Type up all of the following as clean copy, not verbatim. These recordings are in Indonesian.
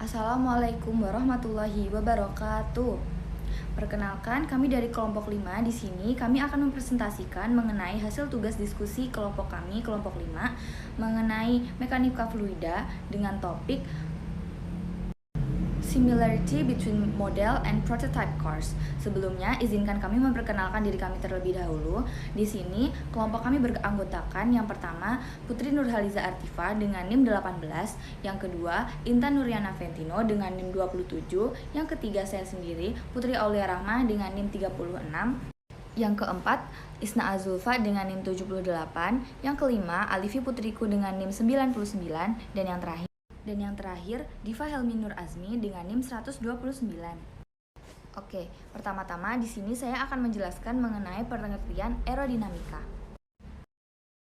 Assalamualaikum warahmatullahi wabarakatuh. Perkenalkan, kami dari kelompok 5. Di sini kami akan mempresentasikan mengenai hasil tugas diskusi kelompok kami, kelompok 5, mengenai mekanika fluida dengan topik Similarity between model and prototype cars. Sebelumnya, izinkan kami memperkenalkan diri kami terlebih dahulu. Di sini, kelompok kami beranggotakan yang pertama, Putri Nurhaliza Artifa dengan NIM 18, yang kedua, Intan Nuriana Ventino dengan NIM 27, yang ketiga saya sendiri, Putri Aulia Rahma dengan NIM 36, yang keempat, Isna Azulfa dengan NIM 78, yang kelima, Alifi Putriku dengan NIM 99, dan yang terakhir, Diva Helmi Nur Azmi dengan NIM 129. Oke, pertama-tama di sini saya akan menjelaskan mengenai pengertian aerodinamika.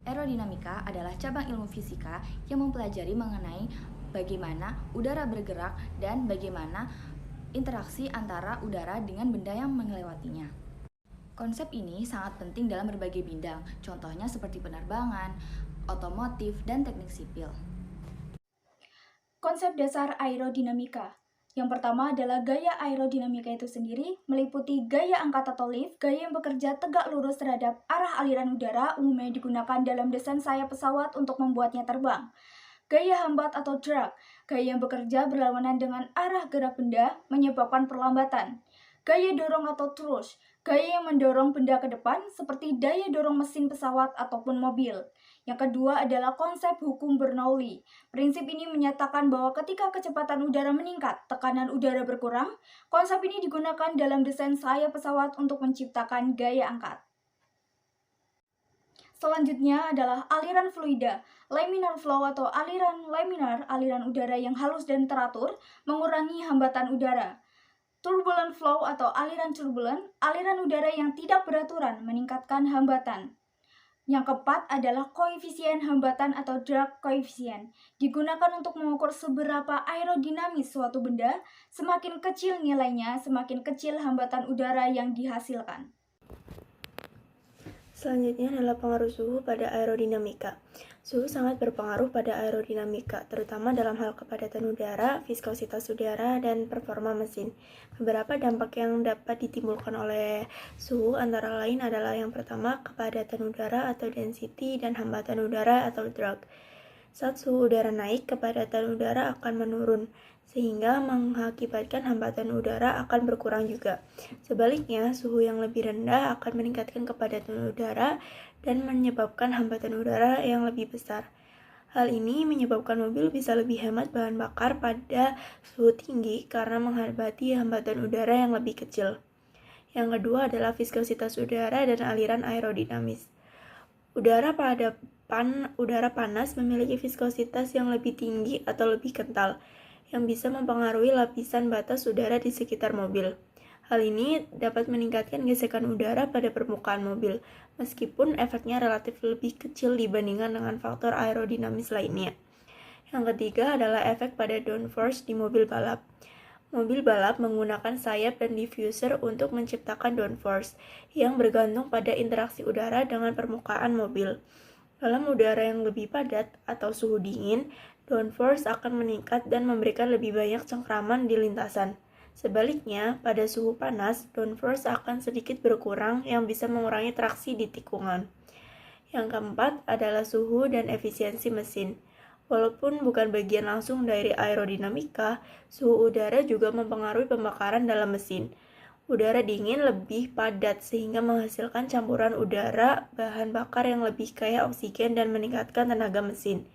Aerodinamika adalah cabang ilmu fisika yang mempelajari mengenai bagaimana udara bergerak dan bagaimana interaksi antara udara dengan benda yang melewatinya. Konsep ini sangat penting dalam berbagai bidang, contohnya seperti penerbangan, otomotif, dan teknik sipil. Konsep dasar aerodinamika. Yang pertama adalah gaya aerodinamika itu sendiri, meliputi gaya angkat atau lift, gaya yang bekerja tegak lurus terhadap arah aliran udara, umumnya digunakan dalam desain sayap pesawat untuk membuatnya terbang. Gaya hambat atau drag, gaya yang bekerja berlawanan dengan arah gerak benda, menyebabkan perlambatan. Gaya dorong atau thrust, gaya yang mendorong benda ke depan, seperti daya dorong mesin pesawat ataupun mobil. Yang kedua adalah konsep hukum Bernoulli. Prinsip ini menyatakan bahwa ketika kecepatan udara meningkat, tekanan udara berkurang. Konsep ini digunakan dalam desain sayap pesawat untuk menciptakan gaya angkat. Selanjutnya adalah aliran fluida. Laminar flow atau aliran laminar, aliran udara yang halus dan teratur, mengurangi hambatan udara. Turbulent flow atau aliran turbulent, aliran udara yang tidak beraturan, meningkatkan hambatan. Yang keempat adalah koefisien hambatan atau drag coefficient. Digunakan untuk mengukur seberapa aerodinamis suatu benda. Semakin kecil nilainya, semakin kecil hambatan udara yang dihasilkan. Selanjutnya adalah pengaruh suhu pada aerodinamika. Suhu sangat berpengaruh pada aerodinamika, terutama dalam hal kepadatan udara, viskositas udara, dan performa mesin. Beberapa dampak yang dapat ditimbulkan oleh suhu antara lain adalah yang pertama, kepadatan udara atau density, dan hambatan udara atau drag. Saat suhu udara naik, kepadatan udara akan menurun, sehingga mengakibatkan hambatan udara akan berkurang juga. Sebaliknya, suhu yang lebih rendah akan meningkatkan kepadatan udara dan menyebabkan hambatan udara yang lebih besar. Hal ini menyebabkan mobil bisa lebih hemat bahan bakar pada suhu tinggi karena menghadapi hambatan udara yang lebih kecil. Yang kedua adalah viskositas udara dan aliran aerodinamis. Udara panas memiliki viskositas yang lebih tinggi atau lebih kental, yang bisa mempengaruhi lapisan batas udara di sekitar mobil. Hal ini dapat meningkatkan gesekan udara pada permukaan mobil, meskipun efeknya relatif lebih kecil dibandingkan dengan faktor aerodinamis lainnya. Yang ketiga adalah efek pada downforce di mobil balap. Mobil balap menggunakan sayap dan diffuser untuk menciptakan downforce, yang bergantung pada interaksi udara dengan permukaan mobil. Dalam udara yang lebih padat atau suhu dingin, downforce akan meningkat dan memberikan lebih banyak cengkraman di lintasan. Sebaliknya, pada suhu panas, downforce akan sedikit berkurang yang bisa mengurangi traksi di tikungan. Yang keempat adalah suhu dan efisiensi mesin. Walaupun bukan bagian langsung dari aerodinamika, suhu udara juga mempengaruhi pembakaran dalam mesin. Udara dingin lebih padat sehingga menghasilkan campuran udara bahan bakar yang lebih kaya oksigen dan meningkatkan tenaga mesin.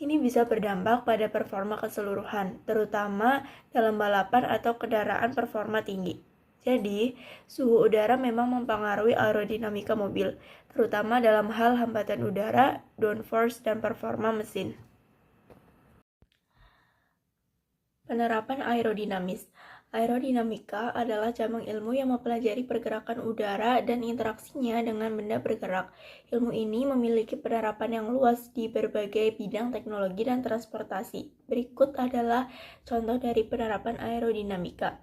Ini bisa berdampak pada performa keseluruhan, terutama dalam balapan atau kendaraan performa tinggi. Jadi, suhu udara memang mempengaruhi aerodinamika mobil, terutama dalam hal hambatan udara, downforce, dan performa mesin. Penerapan aerodinamis. Aerodinamika adalah cabang ilmu yang mempelajari pergerakan udara dan interaksinya dengan benda bergerak. Ilmu ini memiliki penerapan yang luas di berbagai bidang teknologi dan transportasi. Berikut adalah contoh dari penerapan aerodinamika.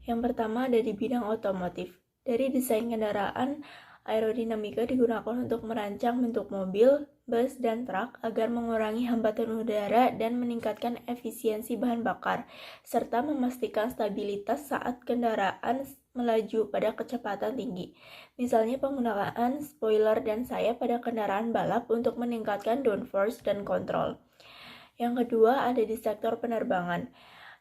Yang pertama ada di bidang otomotif. Dari desain kendaraan, aerodinamika digunakan untuk merancang bentuk mobil, bus, dan truk agar mengurangi hambatan udara dan meningkatkan efisiensi bahan bakar, serta memastikan stabilitas saat kendaraan melaju pada kecepatan tinggi. Misalnya penggunaan spoiler dan sayap pada kendaraan balap untuk meningkatkan downforce dan kontrol. Yang kedua ada di sektor penerbangan.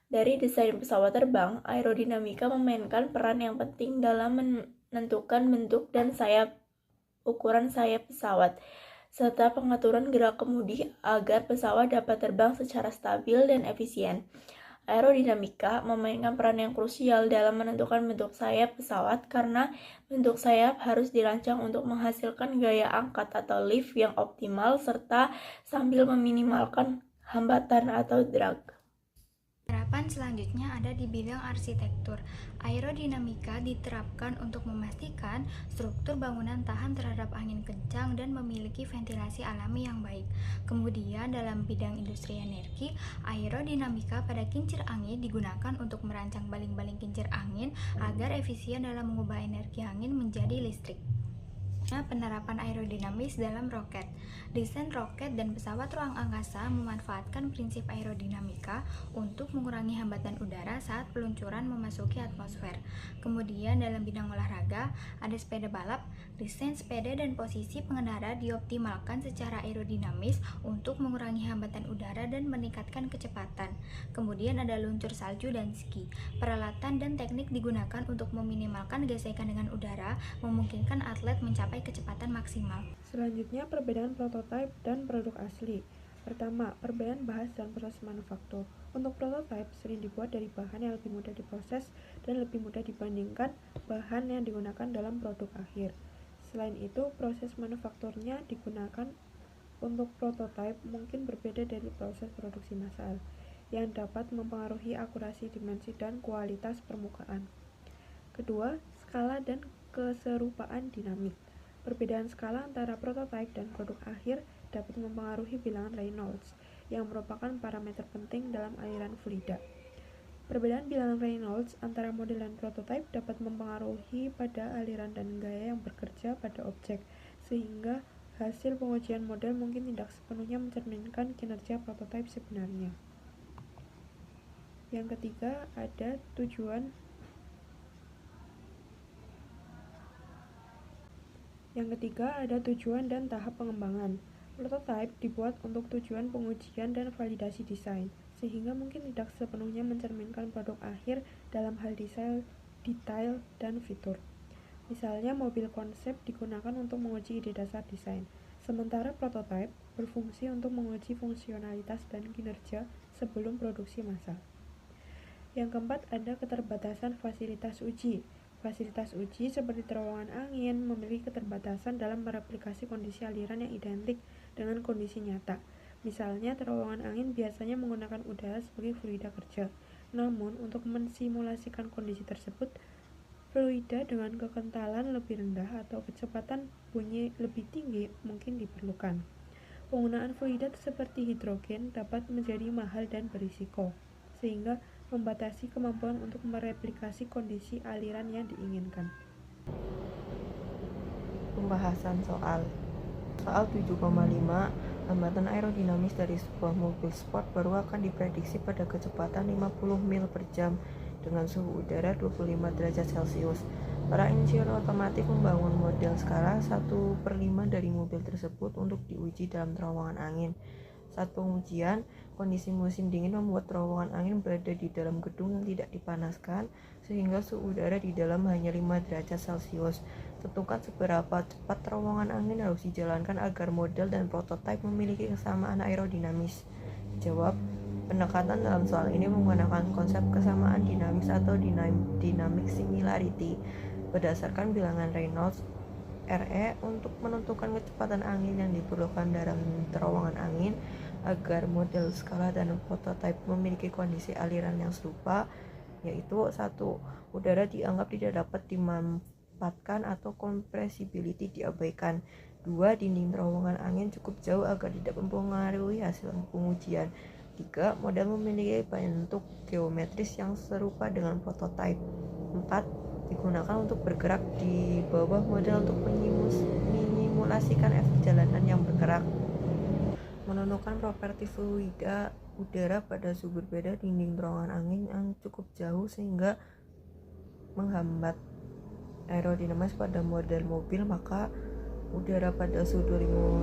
Dari desain pesawat terbang, aerodinamika memainkan peran yang penting dalam menentukan bentuk dan ukuran sayap pesawat, serta pengaturan gerak kemudi agar pesawat dapat terbang secara stabil dan efisien. Aerodinamika memainkan peran yang krusial dalam menentukan bentuk sayap pesawat karena bentuk sayap harus dirancang untuk menghasilkan gaya angkat atau lift yang optimal serta sambil meminimalkan hambatan atau drag. Penerapan selanjutnya ada di bidang arsitektur. Aerodinamika diterapkan untuk memastikan struktur bangunan tahan terhadap angin kencang dan memiliki ventilasi alami yang baik. Kemudian dalam bidang industri energi, aerodinamika pada kincir angin digunakan untuk merancang baling-baling kincir angin agar efisien dalam mengubah energi angin menjadi listrik. Penerapan aerodinamis dalam roket. Desain roket dan pesawat ruang angkasa memanfaatkan prinsip aerodinamika untuk mengurangi hambatan udara saat peluncuran memasuki atmosfer. Kemudian dalam bidang olahraga, ada sepeda balap. Desain sepeda dan posisi pengendara dioptimalkan secara aerodinamis untuk mengurangi hambatan udara dan meningkatkan kecepatan. Kemudian ada luncur salju dan ski. Peralatan dan teknik digunakan untuk meminimalkan gesekan dengan udara, memungkinkan atlet mencapai kecepatan maksimal. Selanjutnya, perbedaan prototipe dan produk asli. Pertama, perbedaan bahas dan proses manufaktur. Untuk prototipe sering dibuat dari bahan yang lebih mudah diproses dan lebih mudah dibandingkan bahan yang digunakan dalam produk akhir. Selain itu, proses manufakturnya digunakan untuk prototipe mungkin berbeda dari proses produksi massal, yang dapat mempengaruhi akurasi dimensi dan kualitas permukaan. Kedua, skala dan keserupaan dinamik. Perbedaan skala antara prototipe dan produk akhir dapat mempengaruhi bilangan Reynolds, yang merupakan parameter penting dalam aliran fluida. Perbedaan bilangan Reynolds antara model dan prototipe dapat mempengaruhi pada aliran dan gaya yang bekerja pada objek, sehingga hasil pengujian model mungkin tidak sepenuhnya mencerminkan kinerja prototipe sebenarnya. Yang ketiga, ada tujuan dan tahap pengembangan. Prototipe dibuat untuk tujuan pengujian dan validasi desain, sehingga mungkin tidak sepenuhnya mencerminkan produk akhir dalam hal desain, detail, dan fitur. Misalnya, mobil konsep digunakan untuk menguji ide dasar desain, sementara prototipe berfungsi untuk menguji fungsionalitas dan kinerja sebelum produksi massal. Yang keempat, ada keterbatasan fasilitas uji. Fasilitas uji seperti terowongan angin memiliki keterbatasan dalam mereplikasi kondisi aliran yang identik dengan kondisi nyata. Misalnya, terowongan angin biasanya menggunakan udara sebagai fluida kerja. Namun, untuk mensimulasikan kondisi tersebut, fluida dengan kekentalan lebih rendah atau kecepatan bunyi lebih tinggi mungkin diperlukan. Penggunaan fluida seperti hidrogen dapat menjadi mahal dan berisiko, sehingga membatasi kemampuan untuk mereplikasi kondisi aliran yang diinginkan. Pembahasan soal 7,5, hambatan aerodinamis dari sebuah mobil sport baru akan diprediksi pada kecepatan 50 mil per jam dengan suhu udara 25 derajat Celcius. Para insinyur otomotif membangun model skala 1/5 dari mobil tersebut untuk diuji dalam terowongan angin. Saat pengujian, kondisi musim dingin membuat terowongan angin berada di dalam gedung yang tidak dipanaskan, sehingga suhu udara di dalam hanya 5 derajat Celcius. Tentukan seberapa cepat terowongan angin harus dijalankan agar model dan prototipe memiliki kesamaan aerodinamis. Jawab, pendekatan dalam soal ini menggunakan konsep kesamaan dinamis atau dynamic similarity berdasarkan bilangan Reynolds RE untuk menentukan kecepatan angin yang diperlukan dalam terowongan angin agar model skala dan prototipe memiliki kondisi aliran yang serupa, yaitu 1. Udara dianggap tidak dapat dimanfaatkan atau compressibility diabaikan. 2. Dinding terowongan angin cukup jauh agar tidak mempengaruhi hasil pengujian. 3. Model memiliki bentuk geometris yang serupa dengan prototipe. 4. Digunakan untuk bergerak di bawah model untuk menyimulasikan efek jalanan yang bergerak. Menentukan properti fluida udara pada suhu berbeda dinding terowongan angin yang cukup jauh sehingga menghambat aerodinamis pada model mobil, maka udara pada suhu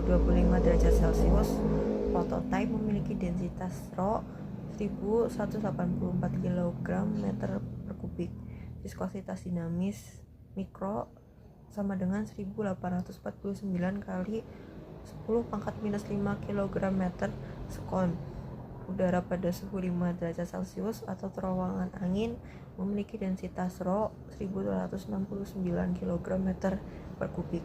2025 derajat Celcius prototipe memiliki densitas Rho 1184 kg meter per kubik. Viskositas dinamis mikro sama dengan 1849 kali 10 pangkat minus 5 kg meter sekon. Udara pada suhu 5 derajat Celcius atau terowongan angin memiliki densitas Rho 1269 kg meter per kubik.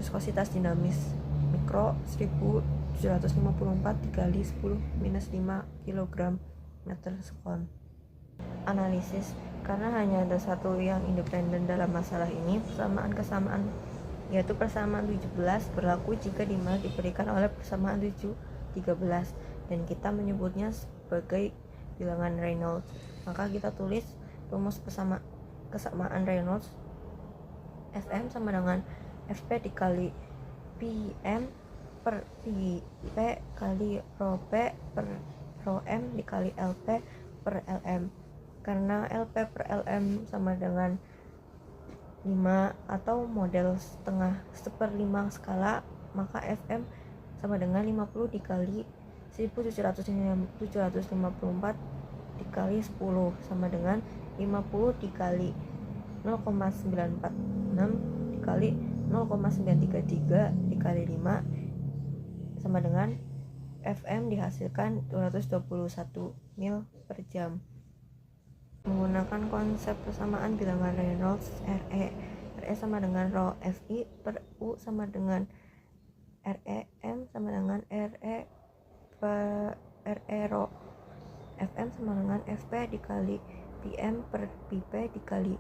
Viskositas dinamis mikro 1754 dikali 10 minus 5 kg meter sekon. Analisis. Karena hanya ada satu yang independen dalam masalah ini, persamaan-kesamaan yaitu persamaan 17 berlaku jika dimas diberikan oleh persamaan 13 dan kita menyebutnya sebagai bilangan Reynolds. Maka kita tulis rumus kesamaan Reynolds. Fm sama dengan Fp dikali Pm per P kali rho P per rho M dikali Lp per Lm. Karena Lp per Lm sama dengan 5 atau model setengah 1/5 skala, maka Fm sama dengan 50 dikali 1754 dikali 10 sama dengan 50 dikali 0,946 dikali 0,933 dikali 5 sama dengan Fm dihasilkan 221 mil per jam. Menggunakan konsep persamaan bilangan Reynolds, Re sama dengan Rho Fi per U sama dengan Rem sama dengan Re Rho. Fm sama dengan Fp dikali Pm per Pp dikali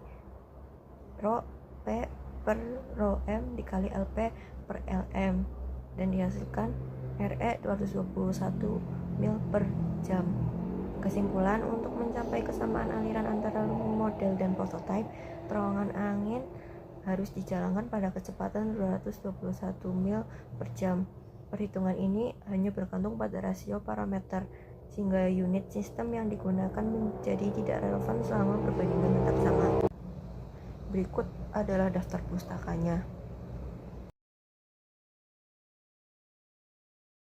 Rho P per Rho M dikali Lp per Lm dan dihasilkan Re 221 mil per jam. Kesimpulan, untuk mencapai kesamaan aliran antara model dan prototipe, terowongan angin harus dijalankan pada kecepatan 221 mil per jam. Perhitungan ini hanya bergantung pada rasio parameter, sehingga unit sistem yang digunakan menjadi tidak relevan selama perbandingan tetap sama. Berikut adalah daftar pustakanya.